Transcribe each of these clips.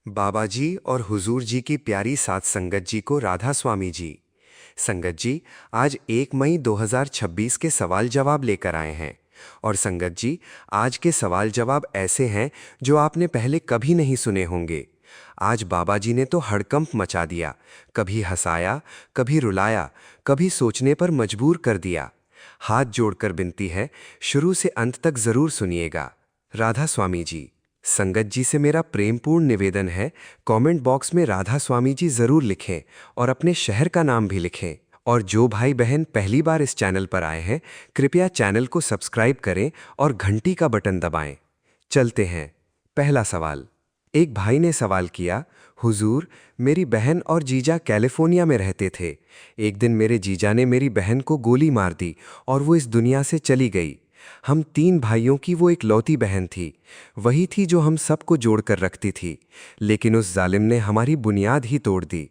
बाबा जी और हुजूर जी की प्यारी साथ संगत जी को राधा स्वामी जी। संगत जी, आज 1 मई 2026 के सवाल जवाब लेकर आए हैं। और संगत जी, आज के सवाल जवाब ऐसे हैं जो आपने पहले कभी नहीं सुने होंगे। आज बाबा जी ने तो हड़कंप मचा दिया, कभी हंसाया, कभी रुलाया, कभी सोचने पर मजबूर कर दिया। हाथ जोड़कर विनती है, शुरू से अंत तक जरूर सुनिएगा। राधा स्वामी जी। संगत जी से मेरा प्रेमपूर्ण निवेदन है, कमेंट बॉक्स में राधा स्वामी जी जरूर लिखें और अपने शहर का नाम भी लिखें। और जो भाई बहन पहली बार इस चैनल पर आए हैं, कृपया चैनल को सब्सक्राइब करें और घंटी का बटन दबाएं। चलते हैं। पहला सवाल। एक भाई ने सवाल किया, हुजूर, मेरी बहन और जीजा कैलिफोर्निया में रहते थे। एक दिन मेरे जीजा ने मेरी बहन को गोली मार दी और वो इस दुनिया से चली गई। हम 3 भाइयों की वो एक लौती बहन थी। वही थी जो हम सबको जोड़कर रखती थी। लेकिन उस जालिम ने हमारी बुनियाद ही तोड़ दी।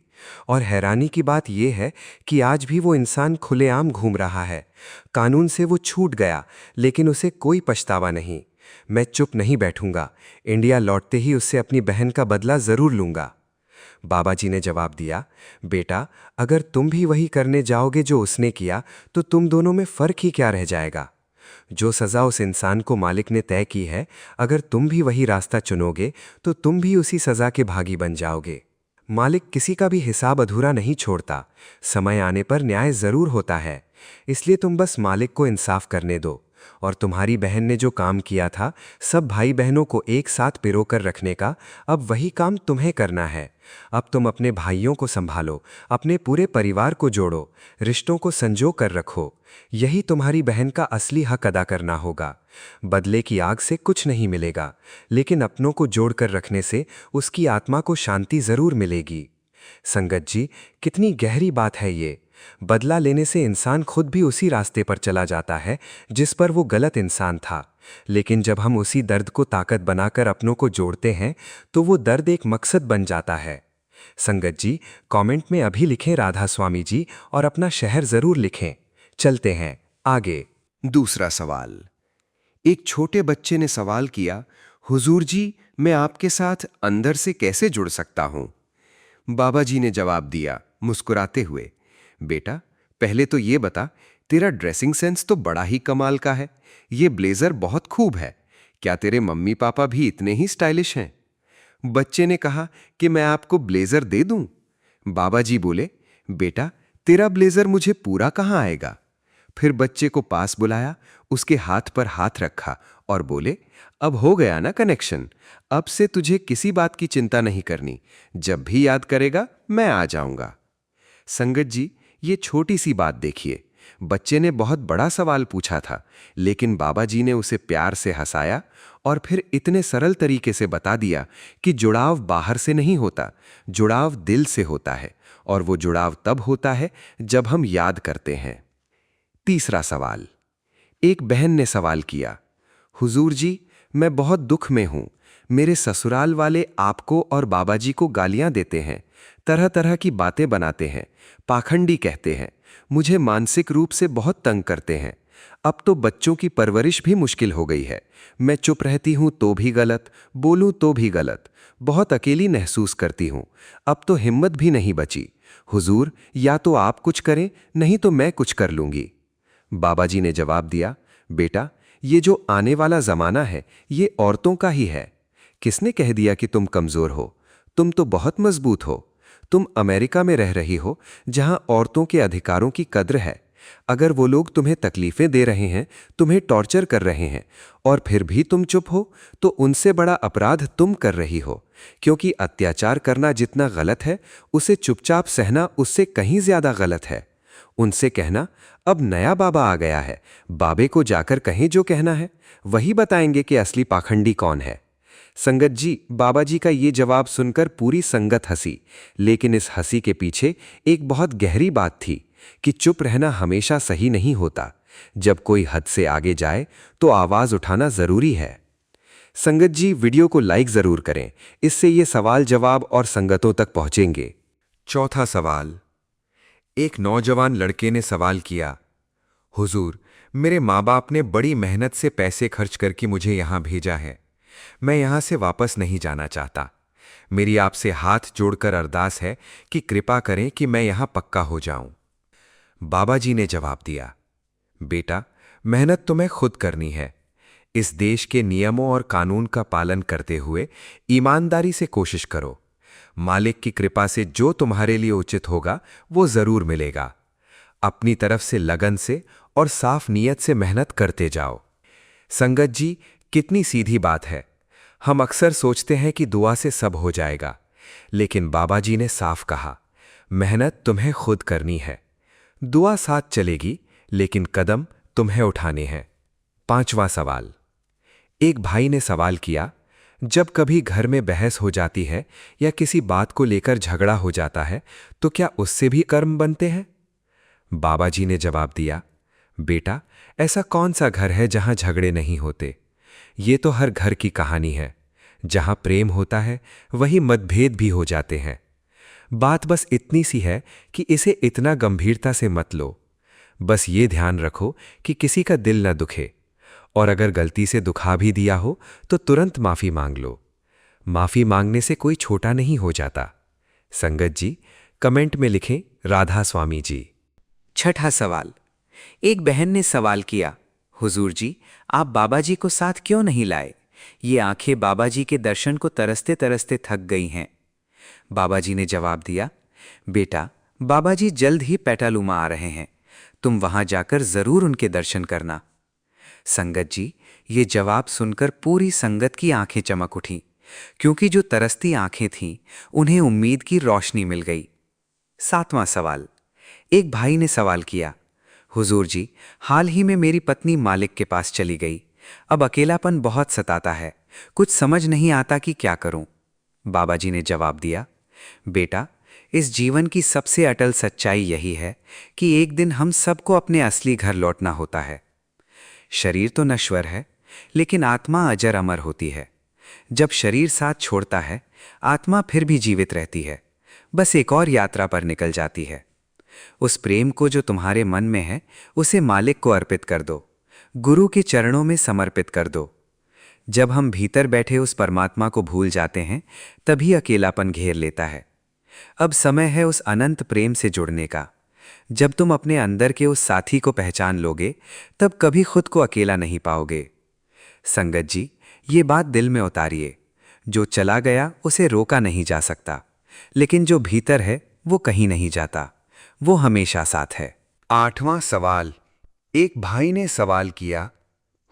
और हैरानी की बात यह है कि आज भी वो इंसान खुलेआम घूम रहा है। कानून से वो छूट गया, लेकिन उसे कोई पछतावा नहीं। मैं चुप नहीं बैठूंगा। इंडिया लौटते ही उससे अपनी बहन का बदला जरूर लूंगा। बाबा जी ने जवाब दिया, बेटा, अगर तुम भी वही करने जाओगे जो उसने किया, तो तुम दोनों में फर्क ही क्या रह जाएगा। जो सज़ा उस इंसान को मालिक ने तय की है, अगर तुम भी वही रास्ता चुनोगे तो तुम भी उसी सज़ा के भागी बन जाओगे। मालिक किसी का भी हिसाब अधूरा नहीं छोड़ता। समय आने पर न्याय ज़रूर होता है। इसलिए तुम बस मालिक को इंसाफ करने दो। और तुम्हारी बहन ने जो काम किया था, सब भाई बहनों को एक साथ पिरोकर रखने का, अब वही काम तुम्हें करना है। अब तुम अपने भाइयों को संभालो, अपने पूरे परिवार को जोड़ो, रिश्तों को संजो कर रखो। यही तुम्हारी बहन का असली हक अदा करना होगा। बदले की आग से कुछ नहीं मिलेगा, लेकिन अपनों को जोड़कर रखने से उसकी आत्मा को शांति जरूर मिलेगी। संगत जी, कितनी गहरी बात है ये। बदला लेने से इंसान खुद भी उसी रास्ते पर चला जाता है जिस पर वो गलत इंसान था। लेकिन जब हम उसी दर्द को ताकत बनाकर अपनों को जोड़ते हैं, तो वो दर्द एक मकसद बन जाता है। संगत जी, कमेंट में अभी लिखें राधा स्वामी जी और अपना शहर जरूर लिखें। चलते हैं आगे। दूसरा सवाल। एक छोटे बच्चे ने सवाल किया, हुजूर जी, मैं आपके साथ अंदर से कैसे जुड़ सकता हूं? बाबा जी ने जवाब दिया मुस्कुराते हुए, बेटा, पहले तो ये बता, तेरा ड्रेसिंग सेंस तो बड़ा ही कमाल का है। ये ब्लेजर बहुत खूब है। क्या तेरे मम्मी पापा भी इतने ही स्टाइलिश हैं? बच्चे ने कहा कि मैं आपको ब्लेजर दे दूं। बाबा जी बोले, बेटा, तेरा ब्लेजर मुझे पूरा कहां आएगा? फिर बच्चे को पास बुलाया, उसके हाथ पर हाथ रखा और बोले, अब हो गया ना कनेक्शन। अब से तुझे किसी बात की चिंता नहीं करनी। जब भी याद करेगा मैं आ जाऊंगा। संगत जी, ये छोटी सी बात देखिए। बच्चे ने बहुत बड़ा सवाल पूछा था, लेकिन बाबा जी ने उसे प्यार से हंसाया और फिर इतने सरल तरीके से बता दिया कि जुड़ाव बाहर से नहीं होता, जुड़ाव दिल से होता है। और वो जुड़ाव तब होता है जब हम याद करते हैं। तीसरा सवाल। एक बहन ने सवाल किया, हुजूर जी, मैं बहुत दुख में हूं। मेरे ससुराल वाले आपको और बाबा जी को गालियां देते हैं, तरह तरह की बातें बनाते हैं, पाखंडी कहते हैं, मुझे मानसिक रूप से बहुत तंग करते हैं। अब तो बच्चों की परवरिश भी मुश्किल हो गई है। मैं चुप रहती हूं तो भी गलत, बोलूं तो भी गलत। बहुत अकेली महसूस करती हूं। अब तो हिम्मत भी नहीं बची। हुजूर, या तो आप कुछ करें, नहीं तो मैं कुछ कर लूंगी। बाबा जी ने जवाब दिया, बेटा, ये जो आने वाला जमाना है, ये औरतों का ही है। किसने कह दिया कि तुम कमजोर हो? तुम तो बहुत मजबूत हो। तुम अमेरिका में रह रही हो, जहां औरतों के अधिकारों की कद्र है। अगर वो लोग तुम्हें तकलीफें दे रहे हैं, तुम्हें टॉर्चर कर रहे हैं, और फिर भी तुम चुप हो, तो उनसे बड़ा अपराध तुम कर रही हो। क्योंकि अत्याचार करना जितना गलत है, उसे चुपचाप सहना उससे कहीं ज्यादा गलत है। उनसे कहना, अब नया बाबा आ गया है, बाबे को जाकर कहें जो कहना है, वही बताएंगे कि असली पाखंडी कौन है। संगत जी, बाबा जी का ये जवाब सुनकर पूरी संगत हंसी। लेकिन इस हंसी के पीछे एक बहुत गहरी बात थी कि चुप रहना हमेशा सही नहीं होता। जब कोई हद से आगे जाए तो आवाज उठाना जरूरी है। संगत जी, वीडियो को लाइक जरूर करें, इससे ये सवाल जवाब और संगतों तक पहुंचेंगे। चौथा सवाल। एक नौजवान लड़के ने सवाल किया, हुजूर, मेरे माँ बाप ने बड़ी मेहनत से पैसे खर्च करके मुझे यहाँ भेजा है। मैं यहाँ से वापस नहीं जाना चाहता। मेरी आपसे हाथ जोड़कर अरदास है कि कृपा करें कि मैं यहां पक्का हो जाऊं। बाबा जी ने जवाब दिया, बेटा, मेहनत तुम्हें खुद करनी है। इस देश के नियमों और कानून का पालन करते हुए ईमानदारी से कोशिश करो। मालिक की कृपा से जो तुम्हारे लिए उचित होगा वो जरूर मिलेगा। अपनी तरफ से लगन से और साफ नीयत से मेहनत करते जाओ। संगत जी, कितनी सीधी बात है। हम अक्सर सोचते हैं कि दुआ से सब हो जाएगा, लेकिन बाबा जी ने साफ कहा, मेहनत तुम्हें खुद करनी है। दुआ साथ चलेगी, लेकिन कदम तुम्हें उठाने हैं। 5वां सवाल। एक भाई ने सवाल किया, जब कभी घर में बहस हो जाती है या किसी बात को लेकर झगड़ा हो जाता है तो क्या उससे भी कर्म बनते हैं? बाबा जी ने जवाब दिया, बेटा, ऐसा कौन सा घर है जहां झगड़े नहीं होते? ये तो हर घर की कहानी है। जहां प्रेम होता है वहीं मतभेद भी हो जाते हैं। बात बस इतनी सी है कि इसे इतना गंभीरता से मत लो। बस ये ध्यान रखो कि किसी का दिल न दुखे, और अगर गलती से दुखा भी दिया हो तो तुरंत माफी मांग लो। माफी मांगने से कोई छोटा नहीं हो जाता। संगत जी, कमेंट में लिखें राधा स्वामी जी। 6ठा सवाल। एक बहन ने सवाल किया, हुजूर जी, आप बाबा जी को साथ क्यों नहीं लाए? ये आंखें बाबा जी के दर्शन को तरसते तरसते थक गई हैं। बाबा जी ने जवाब दिया, बेटा, बाबा जी जल्द ही पेटालुमा आ रहे हैं। तुम वहां जाकर जरूर उनके दर्शन करना। संगत जी, ये जवाब सुनकर पूरी संगत की आंखें चमक उठीं, क्योंकि जो तरसती आंखें थीं उन्हें उम्मीद की रोशनी मिल गई। 7वां सवाल। एक भाई ने सवाल किया, हुजूर जी, हाल ही में मेरी पत्नी मालिक के पास चली गई। अब अकेलापन बहुत सताता है, कुछ समझ नहीं आता कि क्या करूं। बाबा जी ने जवाब दिया, बेटा, इस जीवन की सबसे अटल सच्चाई यही है कि एक दिन हम सबको अपने असली घर लौटना होता है। शरीर तो नश्वर है, लेकिन आत्मा अजर अमर होती है। जब शरीर साथ छोड़ता है, आत्मा फिर भी जीवित रहती है, बस एक और यात्रा पर निकल जाती है। उस प्रेम को जो तुम्हारे मन में है, उसे मालिक को अर्पित कर दो, गुरु के चरणों में समर्पित कर दो। जब हम भीतर बैठे उस परमात्मा को भूल जाते हैं, तभी अकेलापन घेर लेता है। अब समय है उस अनंत प्रेम से जुड़ने का। जब तुम अपने अंदर के उस साथी को पहचान लोगे, तब कभी खुद को अकेला नहीं पाओगे। संगत जी, ये बात दिल में उतारिए। जो चला गया उसे रोका नहीं जा सकता, लेकिन जो भीतर है वो कहीं नहीं जाता, वो हमेशा साथ है। 8वां सवाल। एक भाई ने सवाल किया,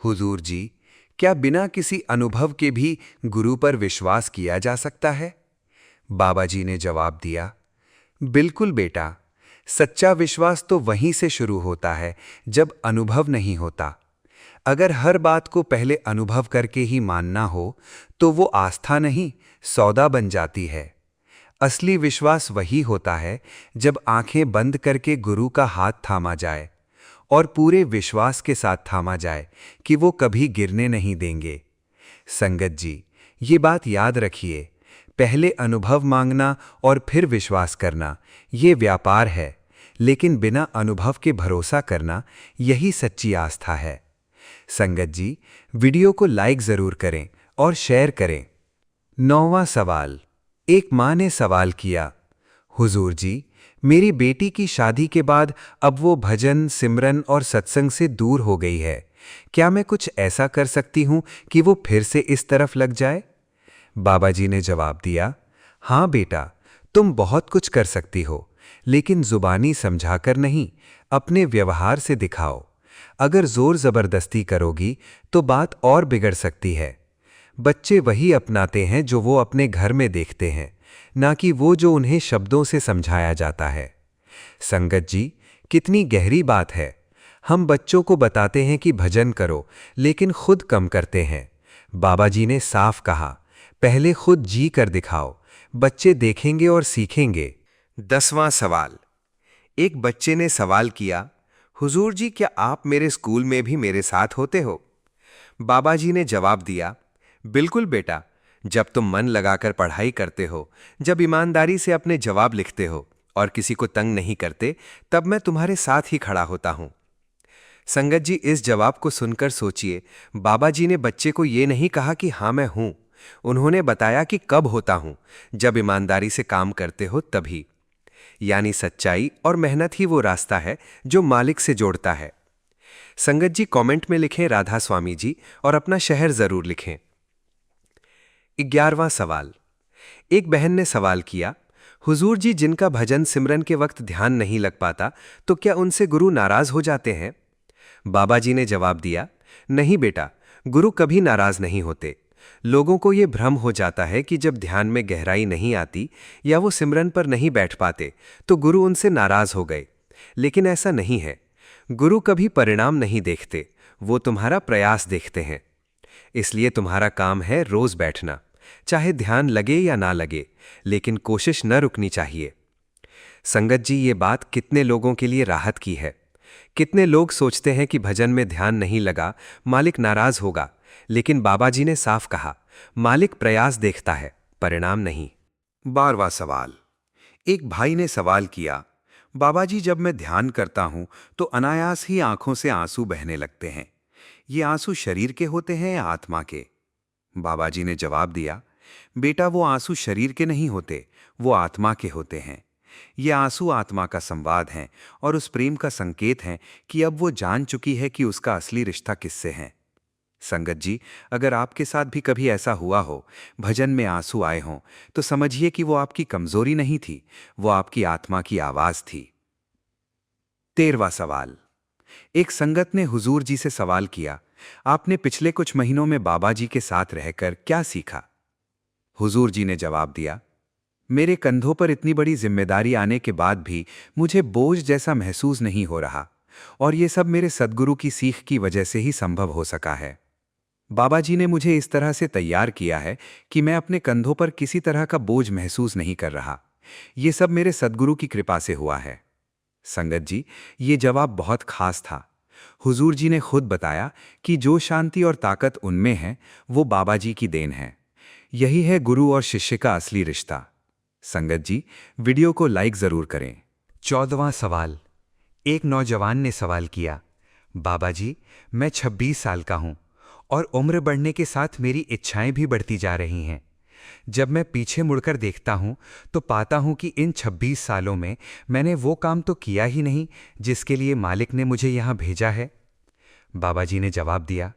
हुजूर जी, क्या बिना किसी अनुभव के भी गुरु पर विश्वास किया जा सकता है? बाबा जी ने जवाब दिया, बिल्कुल बेटा, सच्चा विश्वास तो वहीं से शुरू होता है जब अनुभव नहीं होता। अगर हर बात को पहले अनुभव करके ही मानना हो तो वो आस्था नहीं, सौदा बन जाती है। असली विश्वास वही होता है जब आंखें बंद करके गुरु का हाथ थामा जाए और पूरे विश्वास के साथ थामा जाए कि वो कभी गिरने नहीं देंगे। संगत जी, ये बात याद रखिए, पहले अनुभव मांगना और फिर विश्वास करना ये व्यापार है, लेकिन बिना अनुभव के भरोसा करना यही सच्ची आस्था है। संगत जी, वीडियो को लाइक जरूर करें और शेयर करें। 9वां सवाल। एक मां ने सवाल किया, हुजूर जी, मेरी बेटी की शादी के बाद अब वो भजन, सिमरन और सत्संग से दूर हो गई है। क्या मैं कुछ ऐसा कर सकती हूं कि वो फिर से इस तरफ लग जाए? बाबा जी ने जवाब दिया, हाँ बेटा, तुम बहुत कुछ कर सकती हो, लेकिन जुबानी समझाकर नहीं, अपने व्यवहार से दिखाओ। अगर जोर जबरदस्ती करोगी तो बात और बिगड़ सकती है। बच्चे वही अपनाते हैं जो वो अपने घर में देखते हैं, ना कि वो जो उन्हें शब्दों से समझाया जाता है। संगत जी, कितनी गहरी बात है। हम बच्चों को बताते हैं कि भजन करो, लेकिन खुद कम करते हैं। बाबा जी ने साफ कहा, पहले खुद जी कर दिखाओ, बच्चे देखेंगे और सीखेंगे। 10वां सवाल। एक बच्चे ने सवाल किया, हुजूर जी, क्या आप मेरे स्कूल में भी मेरे साथ होते हो? बाबा जी ने जवाब दिया, बिल्कुल बेटा, जब तुम मन लगाकर पढ़ाई करते हो, जब ईमानदारी से अपने जवाब लिखते हो और किसी को तंग नहीं करते, तब मैं तुम्हारे साथ ही खड़ा होता हूं। संगत जी, इस जवाब को सुनकर सोचिए, बाबा जी ने बच्चे को यह नहीं कहा कि हाँ मैं हूं, उन्होंने बताया कि कब होता हूं, जब ईमानदारी से काम करते हो तभी। यानी सच्चाई और मेहनत ही वो रास्ता है जो मालिक से जोड़ता है। संगत जी कमेंट में लिखें राधा स्वामी जी और अपना शहर जरूर लिखें। 11वां सवाल। एक बहन ने सवाल किया, हुजूर जी जिनका भजन सिमरन के वक्त ध्यान नहीं लग पाता तो क्या उनसे गुरु नाराज हो जाते हैं? बाबा जी ने जवाब दिया, नहीं बेटा, गुरु कभी नाराज नहीं होते। लोगों को यह भ्रम हो जाता है कि जब ध्यान में गहराई नहीं आती या वो सिमरन पर नहीं बैठ पाते तो गुरु उनसे नाराज हो गए, लेकिन ऐसा नहीं है। गुरु कभी परिणाम नहीं देखते, वो तुम्हारा प्रयास देखते हैं। इसलिए तुम्हारा काम है रोज बैठना, चाहे ध्यान लगे या ना लगे, लेकिन कोशिश न रुकनी चाहिए। संगत जी ये बात कितने लोगों के लिए राहत की है। कितने लोग सोचते हैं कि भजन में ध्यान नहीं लगा, मालिक नाराज होगा, लेकिन बाबा जी ने साफ कहा, मालिक प्रयास देखता है, परिणाम नहीं। 12वां सवाल। एक भाई ने सवाल किया, बाबा जी जब मैं ध्यान करता हूं तो अनायास ही आंखों से आंसू बहने लगते हैं। ये आंसू शरीर के होते हैं या आत्मा के? बाबा जी ने जवाब दिया, बेटा वो आंसू शरीर के नहीं होते, वो आत्मा के होते हैं। ये आंसू आत्मा का संवाद हैं और उस प्रेम का संकेत हैं कि अब वो जान चुकी है कि उसका असली रिश्ता किससे है। संगत जी, अगर आपके साथ भी कभी ऐसा हुआ हो, भजन में आंसू आए हों, तो समझिए कि वो आपकी कमजोरी नहीं थी, वो आपकी आत्मा की आवाज थी। 13वां सवाल। एक संगत ने हुजूर जी से सवाल किया, आपने पिछले कुछ महीनों में बाबा जी के साथ रहकर क्या सीखा? हुजूर जी ने जवाब दिया, मेरे कंधों पर इतनी बड़ी जिम्मेदारी आने के बाद भी मुझे बोझ जैसा महसूस नहीं हो रहा, और ये सब मेरे सद्गुरु की सीख की वजह से ही संभव हो सका है। बाबा जी ने मुझे इस तरह से तैयार किया है कि मैं अपने कंधों पर किसी तरह का बोझ महसूस नहीं कर रहा। ये सब मेरे सद्गुरु की कृपा से हुआ है। संगत जी, ये जवाब बहुत खास था। हुजूर जी ने खुद बताया कि जो शांति और ताकत उनमें है वो बाबा जी की देन है। यही है गुरु और शिष्य का असली रिश्ता। संगत जी, वीडियो को लाइक जरूर करें। 14वां सवाल। एक नौजवान ने सवाल किया, बाबा जी मैं 26 साल का हूं और उम्र बढ़ने के साथ मेरी इच्छाएं भी बढ़ती जा रही हैं। जब मैं पीछे मुड़कर देखता हूं तो पाता हूं कि इन 26 सालों में मैंने वो काम तो किया ही नहीं जिसके लिए मालिक ने मुझे यहां भेजा है। बाबा जी ने जवाब दिया,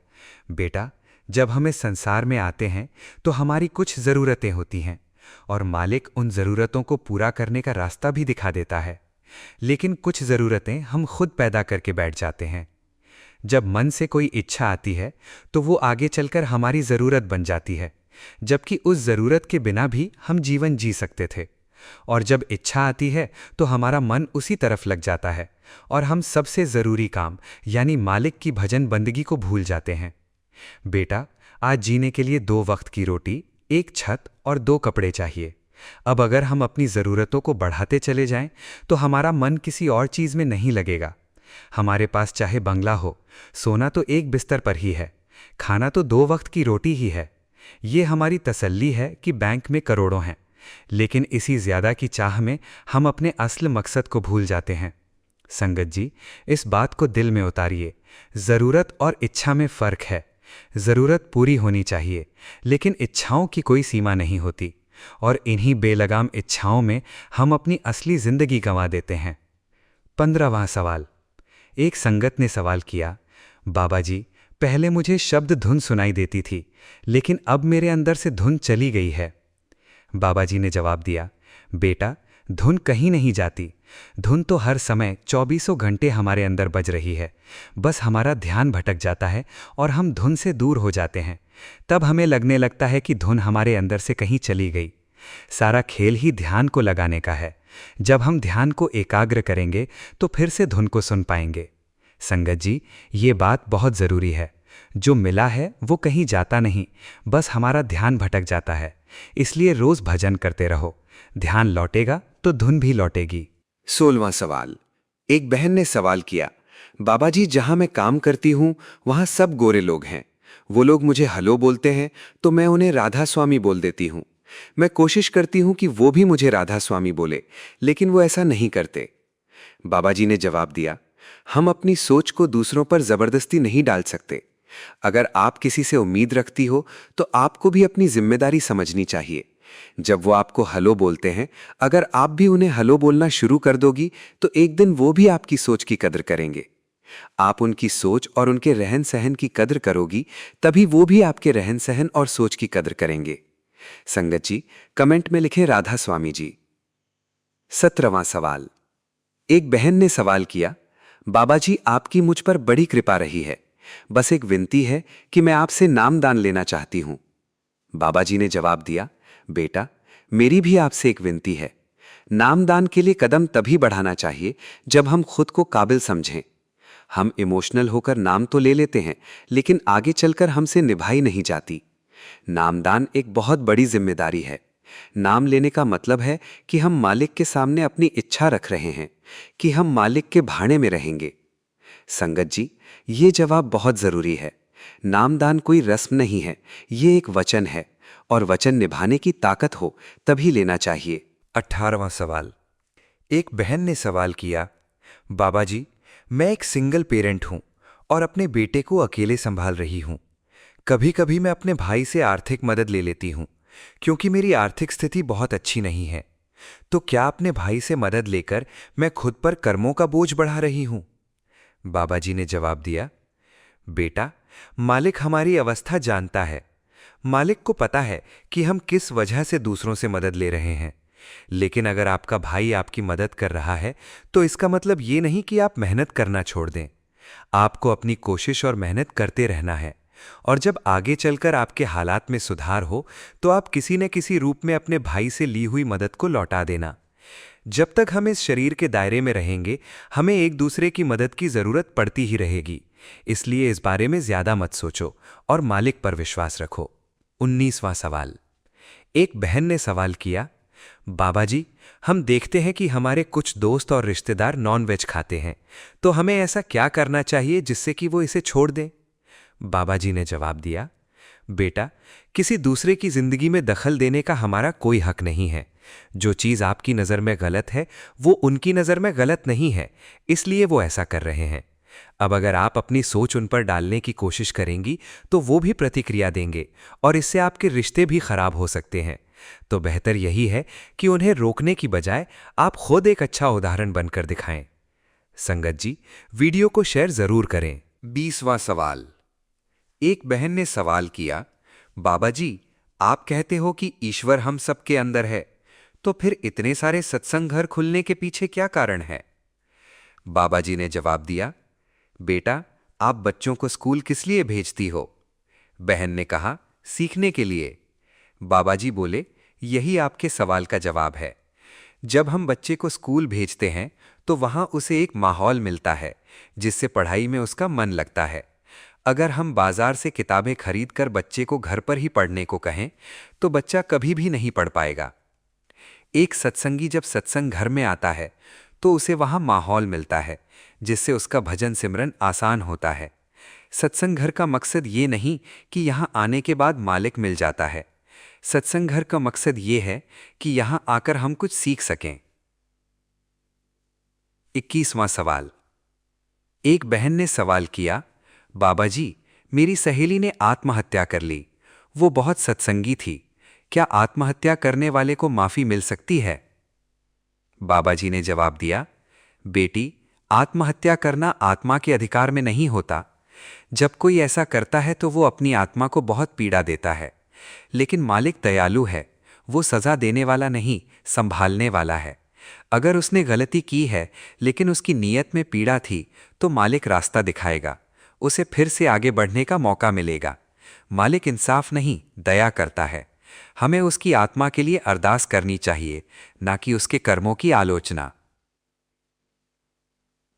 बेटा जब हमें संसार में आते हैं तो हमारी कुछ ज़रूरतें होती हैं और मालिक उन ज़रूरतों को पूरा करने का रास्ता भी दिखा देता है, लेकिन कुछ ज़रूरतें हम खुद पैदा करके बैठ जाते हैं। जब मन से कोई इच्छा आती है तो वो आगे चलकर हमारी ज़रूरत बन जाती है, जबकि उस ज़रूरत के बिना भी हम जीवन जी सकते थे। और जब इच्छा आती है तो हमारा मन उसी तरफ लग जाता है और हम सबसे ज़रूरी काम यानी मालिक की भजन बंदगी को भूल जाते हैं। बेटा, आज जीने के लिए 2 वक्त की रोटी, 1 छत और 2 कपड़े चाहिए। अब अगर हम अपनी ज़रूरतों को बढ़ाते चले जाएं तो हमारा मन किसी और चीज़ में नहीं लगेगा। हमारे पास चाहे बंगला हो, सोना तो एक बिस्तर पर ही है, खाना तो 2 वक्त की रोटी ही है। ये हमारी तसल्ली है कि बैंक में करोड़ों हैं, लेकिन इसी ज़्यादा की चाह में हम अपने असल मकसद को भूल जाते हैं। संगत जी, इस बात को दिल में उतारिए, ज़रूरत और इच्छा में फ़र्क है। ज़रूरत पूरी होनी चाहिए, लेकिन इच्छाओं की कोई सीमा नहीं होती, और इन्हीं बेलगाम इच्छाओं में हम अपनी असली ज़िंदगी गंवा देते हैं। 15वां सवाल। एक संगत ने सवाल किया, बाबा जी पहले मुझे शब्द धुन सुनाई देती थी, लेकिन अब मेरे अंदर से धुन चली गई है। बाबा जी ने जवाब दिया, बेटा धुन कहीं नहीं जाती, धुन तो हर समय 24 घंटे हमारे अंदर बज रही है। बस हमारा ध्यान भटक जाता है और हम धुन से दूर हो जाते हैं, तब हमें लगने लगता है कि धुन हमारे अंदर से कहीं चली गई। सारा खेल ही ध्यान को लगाने का है। जब हम ध्यान को एकाग्र करेंगे तो फिर से धुन को सुन पाएंगे। संगत जी, ये बात बहुत ज़रूरी है। जो मिला है वो कहीं जाता नहीं, बस हमारा ध्यान भटक जाता है। इसलिए रोज़ भजन करते रहो, ध्यान लौटेगा तो धुन भी लौटेगी। 16वां सवाल। एक बहन ने सवाल किया, बाबा जी जहां मैं काम करती हूं वहां सब गोरे लोग हैं। वो लोग मुझे हलो बोलते हैं तो मैं उन्हें राधा स्वामी बोल देती हूं। मैं कोशिश करती हूं कि वो भी मुझे राधा स्वामी बोले, लेकिन वो ऐसा नहीं करते। बाबा जी ने जवाब दिया, हम अपनी सोच को दूसरों पर जबरदस्ती नहीं डाल सकते। अगर आप किसी से उम्मीद रखती हो तो आपको भी अपनी जिम्मेदारी समझनी चाहिए। जब वो आपको हेलो बोलते हैं, अगर आप भी उन्हें हेलो बोलना शुरू कर दोगी तो एक दिन वो भी आपकी सोच की कदर करेंगे। आप उनकी सोच और उनके रहन सहन की कदर करोगी, तभी वो भी आपके रहन सहन और सोच की कदर करेंगे। संगत जी, कमेंट में लिखें राधा स्वामी जी। 17वां सवाल। एक बहन ने सवाल किया, बाबा जी आपकी मुझ पर बड़ी कृपा रही है, बस एक विनती है कि मैं आपसे नामदान लेना चाहती हूं। बाबा जी ने जवाब दिया, बेटा मेरी भी आपसे एक विनती है। नामदान के लिए कदम तभी बढ़ाना चाहिए जब हम खुद को काबिल समझें। हम इमोशनल होकर नाम तो ले लेते हैं, लेकिन आगे चलकर हमसे निभाई नहीं जाती। नामदान एक बहुत बड़ी जिम्मेदारी है। नाम लेने का मतलब है कि हम मालिक के सामने अपनी इच्छा रख रहे हैं कि हम मालिक के भाड़े में रहेंगे। संगत जी, ये जवाब बहुत जरूरी है। नामदान कोई रस्म नहीं है, ये एक वचन है, और वचन निभाने की ताकत हो तभी लेना चाहिए। 18वां सवाल। एक बहन ने सवाल किया, बाबा जी मैं एक सिंगल पेरेंट हूं और अपने बेटे को अकेले संभाल रही हूं। कभी कभी मैं अपने भाई से आर्थिक मदद ले लेती हूं क्योंकि मेरी आर्थिक स्थिति बहुत अच्छी नहीं है। तो क्या अपने भाई से मदद लेकर मैं खुद पर कर्मों का बोझ बढ़ा रही हूं? बाबा जी ने जवाब दिया, बेटा मालिक हमारी अवस्था जानता है। मालिक को पता है कि हम किस वजह से दूसरों से मदद ले रहे हैं। लेकिन अगर आपका भाई आपकी मदद कर रहा है तो इसका मतलब ये नहीं कि आप मेहनत करना छोड़ दें। आपको अपनी कोशिश और मेहनत करते रहना है, और जब आगे चलकर आपके हालात में सुधार हो तो आप किसी न किसी रूप में अपने भाई से ली हुई मदद को लौटा देना। जब तक हम इस शरीर के दायरे में रहेंगे, हमें एक दूसरे की मदद की जरूरत पड़ती ही रहेगी। इसलिए इस बारे में ज्यादा मत सोचो और मालिक पर विश्वास रखो। 19वां सवाल। एक बहन ने सवाल किया, बाबा जी हम देखते हैं कि हमारे कुछ दोस्त और रिश्तेदार नॉनवेज खाते हैं, तो हमें ऐसा क्या करना चाहिए जिससे कि वो इसे छोड़ दें? बाबा जी ने जवाब दिया, बेटा किसी दूसरे की जिंदगी में दखल देने का हमारा कोई हक नहीं है। जो चीज आपकी नजर में गलत है वो उनकी नजर में गलत नहीं है, इसलिए वो ऐसा कर रहे हैं। अब अगर आप अपनी सोच उन पर डालने की कोशिश करेंगी तो वो भी प्रतिक्रिया देंगे और इससे आपके रिश्ते भी खराब हो सकते हैं। तो बेहतर यही है कि उन्हें रोकने की बजाय आप खुद एक अच्छा उदाहरण बनकर दिखाएं। संगत जी, वीडियो को शेयर जरूर करें। 20वां सवाल। एक बहन ने सवाल किया, बाबा जी आप कहते हो कि ईश्वर हम सबके अंदर है, तो फिर इतने सारे सत्संग घर खुलने के पीछे क्या कारण है? बाबा जी ने जवाब दिया, बेटा आप बच्चों को स्कूल किस लिए भेजती हो? बहन ने कहा, सीखने के लिए। बाबा जी बोले, यही आपके सवाल का जवाब है। जब हम बच्चे को स्कूल भेजते हैं तो वहां उसे एक माहौल मिलता है जिससे पढ़ाई में उसका मन लगता है। अगर हम बाजार से किताबें खरीदकर बच्चे को घर पर ही पढ़ने को कहें तो बच्चा कभी भी नहीं पढ़ पाएगा। एक सत्संगी जब सत्संग घर में आता है तो उसे वहां माहौल मिलता है जिससे उसका भजन सिमरन आसान होता है। सत्संग घर का मकसद ये नहीं कि यहां आने के बाद मालिक मिल जाता है। सत्संग घर का मकसद ये है कि यहां आकर हम कुछ सीख सकें। 21वां सवाल। एक बहन ने सवाल किया, बाबा जी मेरी सहेली ने आत्महत्या कर ली। वो बहुत सत्संगी थी, क्या आत्महत्या करने वाले को माफी मिल सकती है? बाबा जी ने जवाब दिया, बेटी आत्महत्या करना आत्मा के अधिकार में नहीं होता। जब कोई ऐसा करता है तो वो अपनी आत्मा को बहुत पीड़ा देता है, लेकिन मालिक दयालु है, वो सजा देने वाला नहीं, संभालने वाला है। अगर उसने गलती की है लेकिन उसकी नीयत में पीड़ा थी तो मालिक रास्ता दिखाएगा, उसे फिर से आगे बढ़ने का मौका मिलेगा। मालिक इंसाफ नहीं, दया करता है। हमें उसकी आत्मा के लिए अरदास करनी चाहिए, ना कि उसके कर्मों की आलोचना।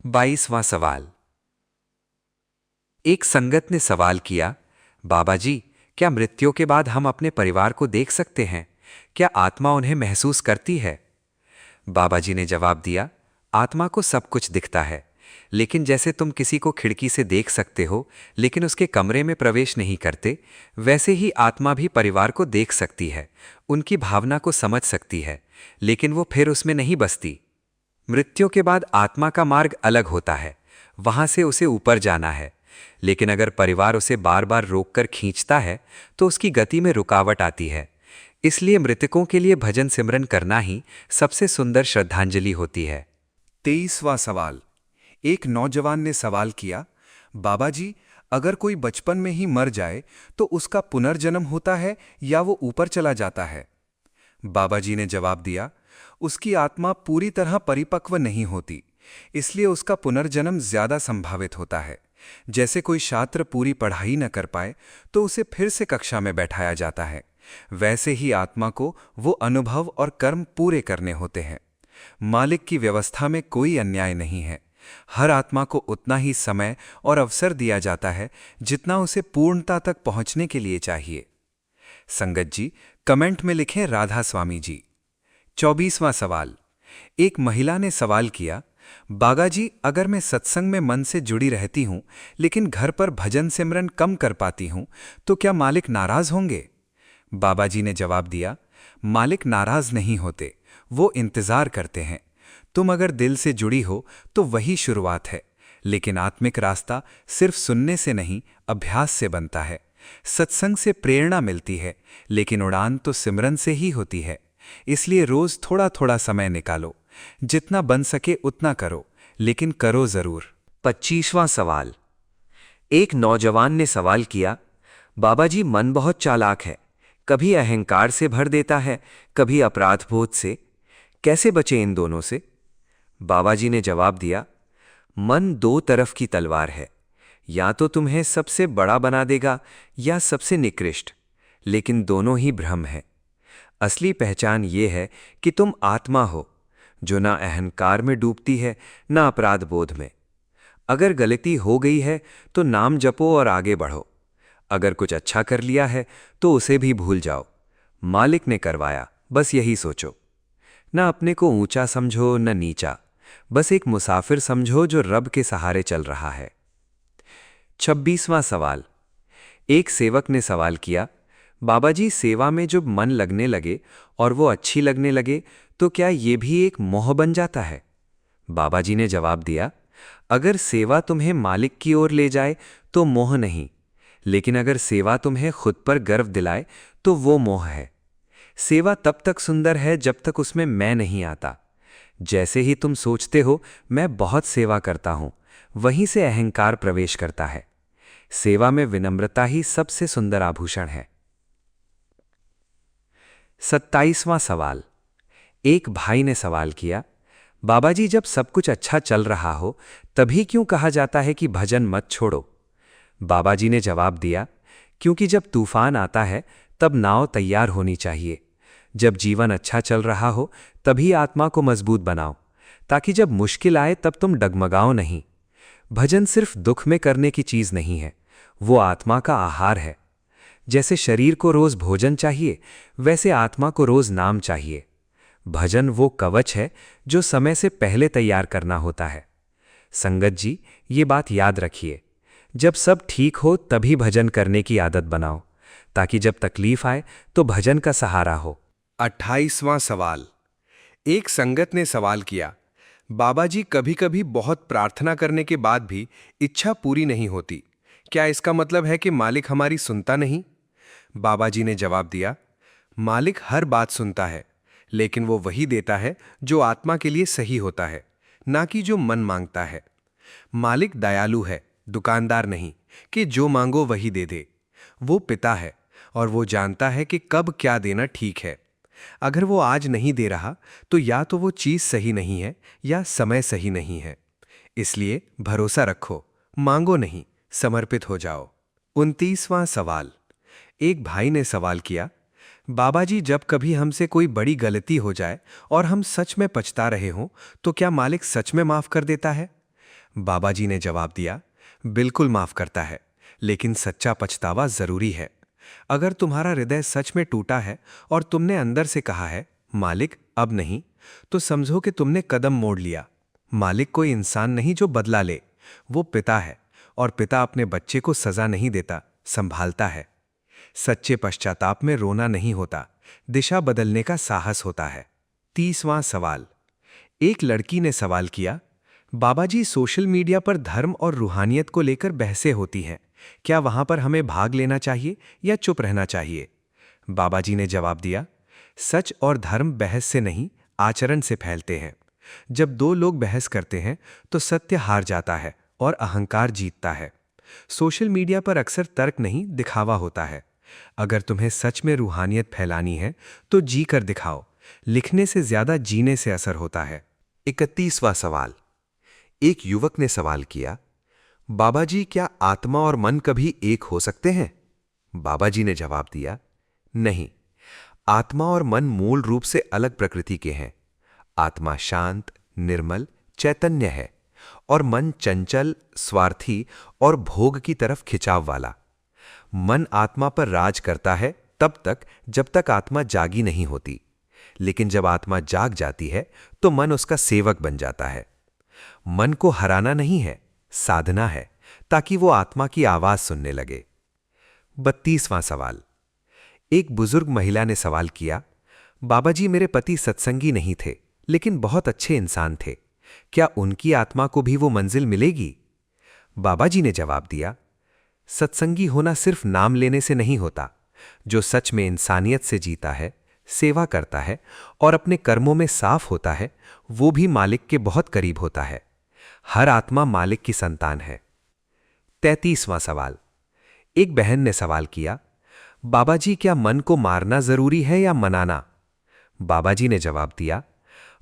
22वां सवाल। एक संगत ने सवाल किया, बाबा जी क्या मृत्यु के बाद हम अपने परिवार को देख सकते हैं? क्या आत्मा उन्हें महसूस करती है? बाबा जी ने जवाब दिया, आत्मा को सब कुछ दिखता है, लेकिन जैसे तुम किसी को खिड़की से देख सकते हो लेकिन उसके कमरे में प्रवेश नहीं करते, वैसे ही आत्मा भी परिवार को देख सकती है, उनकी भावना को समझ सकती है, लेकिन वो फिर उसमें नहीं बसती। मृत्यु के बाद आत्मा का मार्ग अलग होता है, वहां से उसे ऊपर जाना है। लेकिन अगर परिवार उसे बार बार रोककर खींचता है तो उसकी गति में रुकावट आती है। इसलिए मृतकों के लिए भजन सिमरन करना ही सबसे सुंदर श्रद्धांजलि होती है। 23वां सवाल। एक नौजवान ने सवाल किया, बाबा जी, अगर कोई बचपन में ही मर जाए तो उसका पुनर्जन्म होता है या वो ऊपर चला जाता है? बाबा जी ने जवाब दिया, उसकी आत्मा पूरी तरह परिपक्व नहीं होती, इसलिए उसका पुनर्जन्म ज्यादा संभावित होता है। जैसे कोई छात्र पूरी पढ़ाई न कर पाए तो उसे फिर से कक्षा में बैठाया जाता है, वैसे ही आत्मा को वो अनुभव और कर्म पूरे करने होते हैं। मालिक की व्यवस्था में कोई अन्याय नहीं है। हर आत्मा को उतना ही समय और अवसर दिया जाता है जितना उसे पूर्णता तक पहुंचने के लिए चाहिए। संगत जी, कमेंट में लिखें राधा स्वामी जी। 24वां सवाल। एक महिला ने सवाल किया, बागा जी, अगर मैं सत्संग में मन से जुड़ी रहती हूं लेकिन घर पर भजन सिमरन कम कर पाती हूं तो क्या मालिक नाराज होंगे? बाबा जी ने जवाब दिया, मालिक नाराज नहीं होते, वो इंतजार करते हैं। तुम अगर दिल से जुड़ी हो तो वही शुरुआत है, लेकिन आत्मिक रास्ता सिर्फ सुनने से नहीं, अभ्यास से बनता है। सत्संग से प्रेरणा मिलती है, लेकिन उड़ान तो सिमरन से ही होती है। इसलिए रोज थोड़ा थोड़ा समय निकालो, जितना बन सके उतना करो, लेकिन करो जरूर। 25वां सवाल। एक नौजवान ने सवाल किया, बाबा जी, मन बहुत चालाक है, कभी अहंकार से भर देता है, कभी अपराध बोध से, कैसे बचे इन दोनों से? बाबा जी ने जवाब दिया, मन दो तरफ की तलवार है, या तो तुम्हें सबसे बड़ा बना देगा या सबसे निकृष्ट, लेकिन दोनों ही भ्रम है। असली पहचान ये है कि तुम आत्मा हो, जो ना अहंकार में डूबती है ना अपराध बोध में। अगर गलती हो गई है तो नाम जपो और आगे बढ़ो। अगर कुछ अच्छा कर लिया है तो उसे भी भूल जाओ। मालिक ने करवाया, बस यही सोचो। न अपने को ऊंचा समझो न नीचा, बस एक मुसाफिर समझो जो रब के सहारे चल रहा है। 26वां सवाल। एक सेवक ने सवाल किया, बाबा जी, सेवा में जब मन लगने लगे और वो अच्छी लगने लगे तो क्या ये भी एक मोह बन जाता है? बाबा जी ने जवाब दिया, अगर सेवा तुम्हें मालिक की ओर ले जाए तो मोह नहीं, लेकिन अगर सेवा तुम्हें खुद पर गर्व दिलाए तो वो मोह है। सेवा तब तक सुंदर है जब तक उसमें मैं नहीं आता। जैसे ही तुम सोचते हो मैं बहुत सेवा करता हूं, वहीं से अहंकार प्रवेश करता है। सेवा में विनम्रता ही सबसे सुंदर आभूषण है। 27वां सवाल। एक भाई ने सवाल किया, बाबा जी, जब सब कुछ अच्छा चल रहा हो तभी क्यों कहा जाता है कि भजन मत छोड़ो? बाबा जी ने जवाब दिया, क्योंकि जब तूफान आता है तब नाव तैयार होनी चाहिए। जब जीवन अच्छा चल रहा हो तभी आत्मा को मजबूत बनाओ, ताकि जब मुश्किल आए तब तुम डगमगाओ नहीं। भजन सिर्फ दुख में करने की चीज नहीं है, वो आत्मा का आहार है। जैसे शरीर को रोज भोजन चाहिए, वैसे आत्मा को रोज नाम चाहिए। भजन वो कवच है जो समय से पहले तैयार करना होता है। संगत जी, ये बात याद रखिए, जब सब ठीक हो तभी भजन करने की आदत बनाओ, ताकि जब तकलीफ आए तो भजन का सहारा हो। 28वां सवाल। एक संगत ने सवाल किया, बाबा जी, कभी कभी बहुत प्रार्थना करने के बाद भी इच्छा पूरी नहीं होती, क्या इसका मतलब है कि मालिक हमारी सुनता नहीं? बाबा जी ने जवाब दिया, मालिक हर बात सुनता है, लेकिन वो वही देता है जो आत्मा के लिए सही होता है, ना कि जो मन मांगता है। मालिक दयालु है, दुकानदार नहीं कि जो मांगो वही दे दे। वो पिता है और वो जानता है कि कब क्या देना ठीक है। अगर वो आज नहीं दे रहा तो या तो वो चीज सही नहीं है या समय सही नहीं है। इसलिए भरोसा रखो, मांगो नहीं, समर्पित हो जाओ। 29वां सवाल। एक भाई ने सवाल किया, बाबा जी, जब कभी हमसे कोई बड़ी गलती हो जाए और हम सच में पछता रहे हों तो क्या मालिक सच में माफ कर देता है? बाबा जी ने जवाब दिया, बिल्कुल माफ करता है, लेकिन सच्चा पछतावा जरूरी है। अगर तुम्हारा हृदय सच में टूटा है और तुमने अंदर से कहा है, मालिक अब नहीं, तो समझो कि तुमने कदम मोड़ लिया। मालिक कोई इंसान नहीं जो बदला ले, वो पिता है, और पिता अपने बच्चे को सजा नहीं देता, संभालता है। सच्चे पश्चाताप में रोना नहीं होता, दिशा बदलने का साहस होता है। 30वां सवाल। एक लड़की ने सवाल किया, बाबा जी, सोशल मीडिया पर धर्म और रूहानियत को लेकर बहसें होती हैं। क्या वहां पर हमें भाग लेना चाहिए या चुप रहना चाहिए? बाबा जी ने जवाब दिया, सच और धर्म बहस से नहीं, आचरण से फैलते हैं। जब दो लोग बहस करते हैं तो सत्य हार जाता है और अहंकार जीतता है। सोशल मीडिया पर अक्सर तर्क नहीं, दिखावा होता है। अगर तुम्हें सच में रूहानियत फैलानी है तो जी कर दिखाओ। लिखने से ज्यादा जीने से असर होता है। 31वां सवाल। एक युवक ने सवाल किया, बाबा जी, क्या आत्मा और मन कभी एक हो सकते हैं? बाबा जी ने जवाब दिया, नहीं। आत्मा और मन मूल रूप से अलग प्रकृति के हैं। आत्मा शांत, निर्मल, चैतन्य है और मन चंचल, स्वार्थी और भोग की तरफ खिंचाव वाला। मन आत्मा पर राज करता है तब तक जब तक आत्मा जागी नहीं होती, लेकिन जब आत्मा जाग जाती है तो मन उसका सेवक बन जाता है। मन को हराना नहीं है, साधना है, ताकि वो आत्मा की आवाज सुनने लगे। 32वां सवाल। एक बुजुर्ग महिला ने सवाल किया, बाबा जी, मेरे पति सत्संगी नहीं थे लेकिन बहुत अच्छे इंसान थे। क्या उनकी आत्मा को भी वो मंजिल मिलेगी? बाबा जी ने जवाब दिया, सत्संगी होना सिर्फ नाम लेने से नहीं होता। जो सच में इंसानियत से जीता है, सेवा करता है और अपने कर्मों में साफ होता है, वो भी मालिक के बहुत करीब होता है। हर आत्मा मालिक की संतान है। 33वां सवाल। एक बहन ने सवाल किया, बाबा जी, क्या मन को मारना जरूरी है या मनाना? बाबा जी ने जवाब दिया,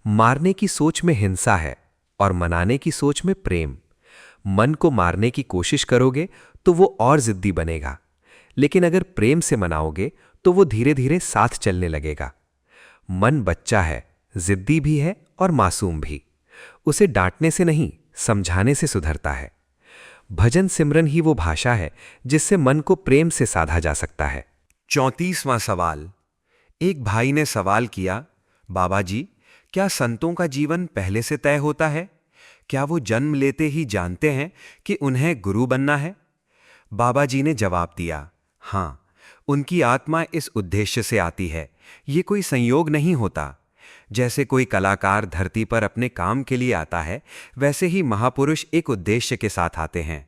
मारने की सोच में हिंसा है और मनाने की सोच में प्रेम। मन को मारने की कोशिश करोगे तो वो और जिद्दी बनेगा, लेकिन अगर प्रेम से मनाओगे तो वो धीरे धीरे साथ चलने लगेगा। मन बच्चा है, जिद्दी भी है और मासूम भी। उसे डांटने से नहीं, समझाने से सुधरता है। भजन सिमरन ही वो भाषा है जिससे मन को प्रेम से साधा जा सकता है। 34वां सवाल। एक भाई ने सवाल किया, बाबा जी, क्या संतों का जीवन पहले से तय होता है? क्या वो जन्म लेते ही जानते हैं कि उन्हें गुरु बनना है? बाबा जी ने जवाब दिया, हाँ, उनकी आत्मा इस उद्देश्य से आती है। ये कोई संयोग नहीं होता। जैसे कोई कलाकार धरती पर अपने काम के लिए आता है, वैसे ही महापुरुष एक उद्देश्य के साथ आते हैं।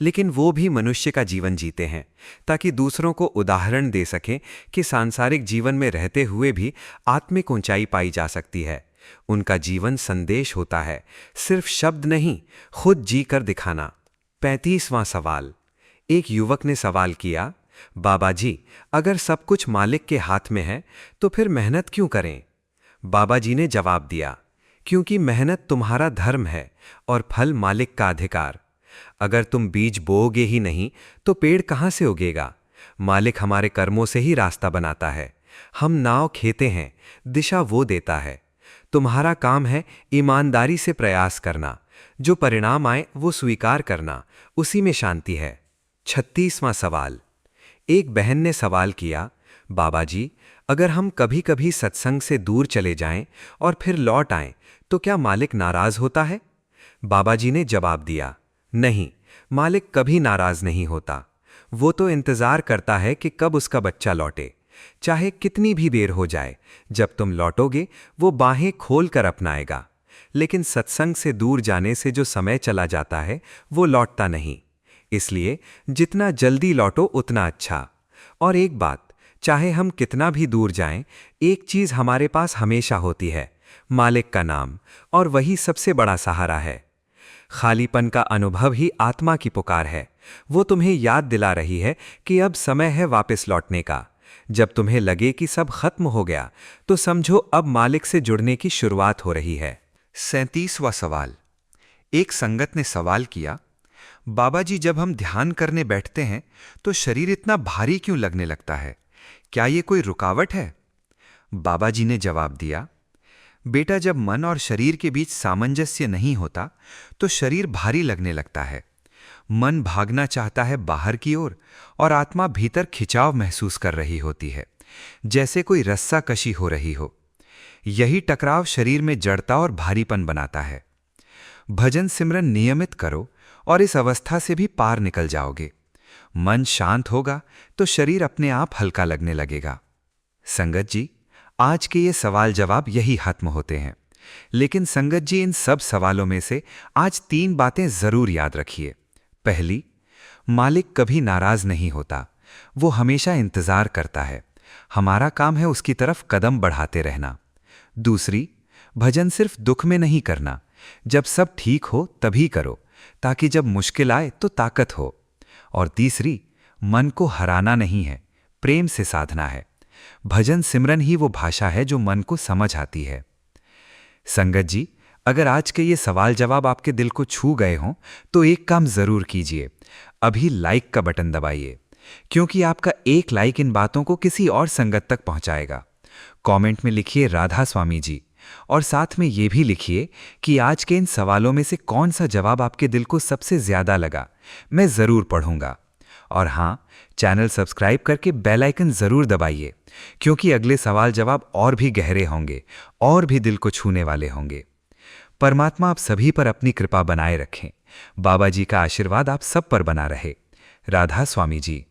लेकिन वो भी मनुष्य का जीवन जीते हैं ताकि दूसरों को उदाहरण दे सकें कि सांसारिक जीवन में रहते हुए भी आत्मिक ऊंचाई पाई जा सकती है। उनका जीवन संदेश होता है, सिर्फ शब्द नहीं, खुद जी कर दिखाना। 35वां सवाल। एक युवक ने सवाल किया, बाबा जी, अगर सब कुछ मालिक के हाथ में है तो फिर मेहनत क्यों करें? बाबा जी ने जवाब दिया, क्योंकि मेहनत तुम्हारा धर्म है और फल मालिक का अधिकार। अगर तुम बीज बोओगे ही नहीं तो पेड़ कहां से उगेगा? मालिक हमारे कर्मों से ही रास्ता बनाता है। हम नाव खेते हैं, दिशा वो देता है। तुम्हारा काम है ईमानदारी से प्रयास करना। जो परिणाम आए वो स्वीकार करना, उसी में शांति है। 36वां सवाल। एक बहन ने सवाल किया, बाबा जी, अगर हम कभी कभी सत्संग से दूर चले जाएं और फिर लौट आएं तो क्या मालिक नाराज होता है? बाबा जी ने जवाब दिया, नहीं, मालिक कभी नाराज नहीं होता। वो तो इंतजार करता है कि कब उसका बच्चा लौटे, चाहे कितनी भी देर हो जाए। जब तुम लौटोगे वो बाहें खोल कर अपनाएगा। लेकिन सत्संग से दूर जाने से जो समय चला जाता है वो लौटता नहीं। इसलिए जितना जल्दी लौटो उतना अच्छा। और एक बात, चाहे हम कितना भी दूर जाएं, एक चीज हमारे पास हमेशा होती है, मालिक का नाम, और वही सबसे बड़ा सहारा है। खालीपन का अनुभव ही आत्मा की पुकार है। वो तुम्हें याद दिला रही है कि अब समय है वापस लौटने का। जब तुम्हें लगे कि सब खत्म हो गया तो समझो अब मालिक से जुड़ने की शुरुआत हो रही है। 37वां सवाल। एक संगत ने सवाल किया, बाबा जी, जब हम ध्यान करने बैठते हैं तो शरीर इतना भारी क्यों लगने लगता है? क्या ये कोई रुकावट है? बाबा जी ने जवाब दिया, बेटा, जब मन और शरीर के बीच सामंजस्य नहीं होता तो शरीर भारी लगने लगता है। मन भागना चाहता है बाहर की ओर और आत्मा भीतर खिंचाव महसूस कर रही होती है, जैसे कोई रस्सा कशी हो रही हो। यही टकराव शरीर में जड़ता और भारीपन बनाता है। भजन सिमरन नियमित करो और इस अवस्था से भी पार निकल जाओगे। मन शांत होगा तो शरीर अपने आप हल्का लगने लगेगा। संगत जी, आज के ये सवाल जवाब यही खत्म होते हैं। लेकिन संगत जी, इन सब सवालों में से आज 3 बातें जरूर याद रखिए। पहली, मालिक कभी नाराज नहीं होता, वो हमेशा इंतजार करता है। हमारा काम है उसकी तरफ कदम बढ़ाते रहना। दूसरी, भजन सिर्फ दुख में नहीं करना, जब सब ठीक हो तभी करो, ताकि जब मुश्किल आए तो ताकत हो। और तीसरी, मन को हराना नहीं है, प्रेम से साधना है। भजन सिमरन ही वो भाषा है जो मन को समझ आती है। संगत जी, अगर आज के ये सवाल जवाब आपके दिल को छू गए हों तो एक काम जरूर कीजिए, अभी लाइक का बटन दबाइए, क्योंकि आपका एक लाइक इन बातों को किसी और संगत तक पहुंचाएगा। कमेंट में लिखिए राधा स्वामी जी, और साथ में ये भी लिखिए कि आज के इन सवालों में से कौन सा जवाब आपके दिल को सबसे ज्यादा लगा। मैं जरूर पढ़ूंगा। और हाँ, चैनल सब्सक्राइब करके बेल आइकन जरूर दबाइए, क्योंकि अगले सवाल जवाब और भी गहरे होंगे और भी दिल को छूने वाले होंगे। परमात्मा आप सभी पर अपनी कृपा बनाए रखें। बाबा जी का आशीर्वाद आप सब पर बना रहे। राधा स्वामी जी।